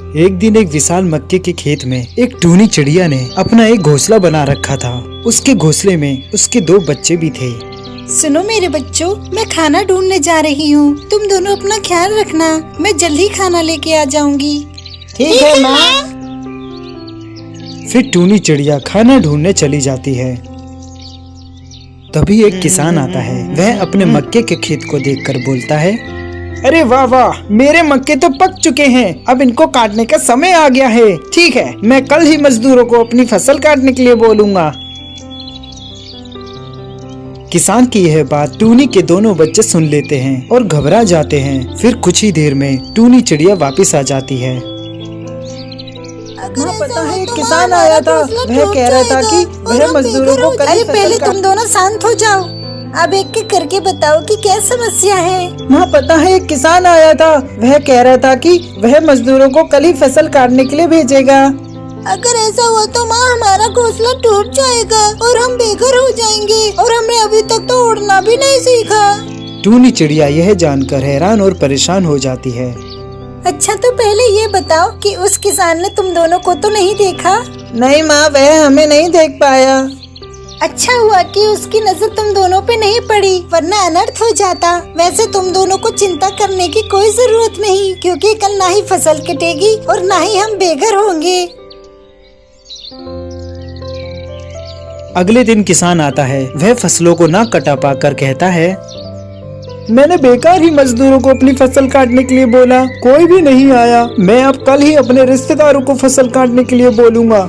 एक दिन एक विशाल मक्के के खेत में एक टूनी चिड़िया ने अपना एक घोंसला बना रखा था। उसके घोंसले में उसके 2 बच्चे भी थे। सुनो मेरे बच्चों, मैं खाना ढूंढने जा रही हूँ। तुम दोनों अपना ख्याल रखना, मैं जल्दी खाना लेके आ जाऊंगी। ठीक है माँ। फिर टूनी चिड़िया खाना ढूंढने चली जाती है। तभी एक किसान आता है। वह अपने मक्के के खेत को देखकर बोलता है, अरे वाह वाह, मेरे मक्के तो पक चुके हैं, अब इनको काटने का समय आ गया है। ठीक है, मैं कल ही मजदूरों को अपनी फसल काटने के लिए बोलूँगा। किसान की यह बात टूनी के दोनों बच्चे सुन लेते हैं और घबरा जाते हैं। फिर कुछ ही देर में टूनी चिड़िया वापस आ जाती है। माँ पता है, किसान आया था, वह कह रहा था कि वह मजदूरों को कल ही अरे फसल पहले काट- तुम दोनों शांत हो जाओ। अब एक एक करके बताओ कि क्या समस्या है। माँ पता है, एक किसान आया था, वह कह रहा था कि वह मजदूरों को कल ही फसल काटने के लिए भेजेगा। अगर ऐसा हुआ तो माँ हमारा घोंसला टूट जाएगा और हम बेघर हो जाएंगे, और हमने अभी तक तो उड़ना भी नहीं सीखा। टूनी चिड़िया यह जानकर हैरान और परेशान हो जाती है। अच्छा तो पहले ये बताओ कि उस किसान ने तुम दोनों को तो नहीं देखा? नहीं माँ, वह हमें नहीं देख पाया। अच्छा हुआ कि उसकी नजर तुम दोनों पे नहीं पड़ी, वरना अनर्थ हो जाता। वैसे तुम दोनों को चिंता करने की कोई जरूरत नहीं, क्योंकि कल ना ही फसल कटेगी और ना ही हम बेघर होंगे। अगले दिन किसान आता है। वह फसलों को ना कटा पाकर कहता है, मैंने बेकार ही मजदूरों को अपनी फसल काटने के लिए बोला, कोई भी नहीं आया। मैं अब कल ही अपने रिश्तेदारों को फसल काटने के लिए बोलूँगा।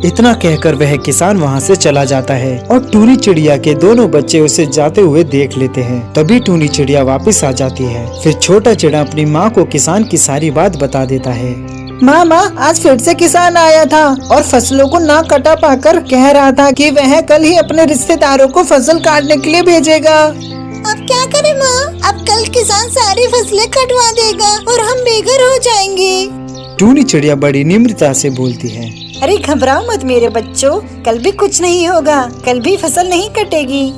इतना कहकर वह किसान वहाँ से चला जाता है और टूनी चिड़िया के दोनों बच्चे उसे जाते हुए देख लेते हैं। तभी टूनी चिड़िया वापस आ जाती है। फिर छोटा चिड़ा अपनी माँ को किसान की सारी बात बता देता है। माँ आज फिर से किसान आया था और फसलों को ना कटा पाकर कह रहा था कि वह कल ही अपने रिश्तेदारों को फसल काटने के लिए भेजेगा। अब क्या करें माँ? अब कल किसान सारी फसलें कटवा देगा और हम बेघर हो जाएंगे। टूनी चिड़िया बड़ी निम्रता से बोलती है, अरे घबराओ मत मेरे बच्चों, कल भी कुछ नहीं होगा, कल भी फसल नहीं कटेगी।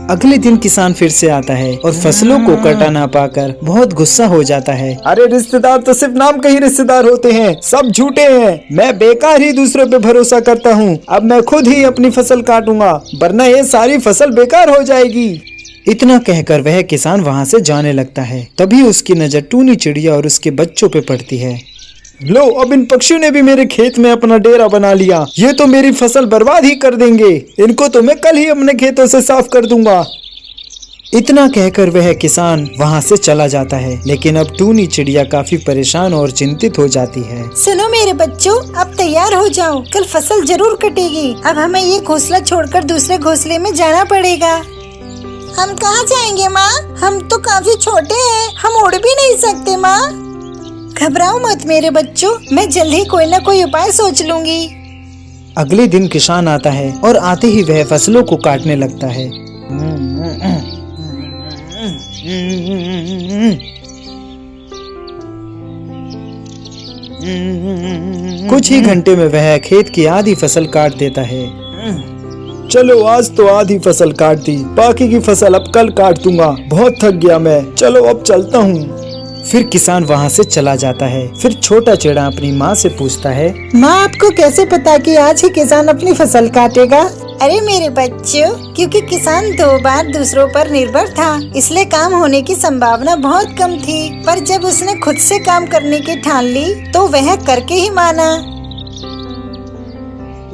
अगले दिन किसान फिर से आता है और फसलों को कटा ना पाकर बहुत गुस्सा हो जाता है। अरे रिश्तेदार तो सिर्फ नाम के ही रिश्तेदार होते हैं, सब झूठे हैं। मैं बेकार ही दूसरों पे भरोसा करता हूँ। अब मैं खुद ही अपनी फसल काटूंगा, वरना ये सारी फसल बेकार हो जाएगी। इतना कहकर वह किसान वहाँ से जाने लगता है। तभी उसकी नजर टूनी चिड़िया और उसके बच्चों पे पड़ती है। लो, अब इन पक्षियों ने भी मेरे खेत में अपना डेरा बना लिया। ये तो मेरी फसल बर्बाद ही कर देंगे। इनको तो मैं कल ही अपने खेतों से साफ कर दूंगा। इतना कहकर वह किसान वहाँ से चला जाता है। लेकिन अब टूनी चिड़िया काफी परेशान और चिंतित हो जाती है। सुनो मेरे बच्चों, अब तैयार हो जाओ, कल फसल जरूर कटेगी। अब हमें ये घोंसला छोड़कर दूसरे घोंसले में जाना पड़ेगा। हम कहाँ जाएंगे माँ? हम तो काफी छोटे हैं, हम उड़ भी नहीं सकते माँ। घबराओ मत मेरे बच्चों, मैं जल्द ही कोई न कोई उपाय सोच लूंगी। अगले दिन किसान आता है और आते ही वह फसलों को काटने लगता है। कुछ ही घंटे में वह खेत की आधी फसल काट देता है। चलो, आज तो आधी फसल काट दी, बाकी की फसल अब कल काट दूंगा। बहुत थक गया मैं, चलो अब चलता हूँ। फिर किसान वहाँ से चला जाता है। फिर छोटा चिड़ा अपनी माँ से पूछता है, माँ आपको कैसे पता कि आज ही किसान अपनी फसल काटेगा? अरे मेरे बच्चों, क्योंकि किसान 2 बार दूसरों पर निर्भर था, इसलिए काम होने की संभावना बहुत कम थी। पर जब उसने खुद से काम करने की ठान ली तो वह करके ही माना।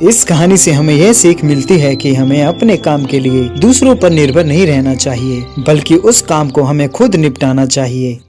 इस कहानी से हमें यह सीख मिलती है कि हमें अपने काम के लिए दूसरों पर निर्भर नहीं रहना चाहिए, बल्कि उस काम को हमें खुद निपटाना चाहिए।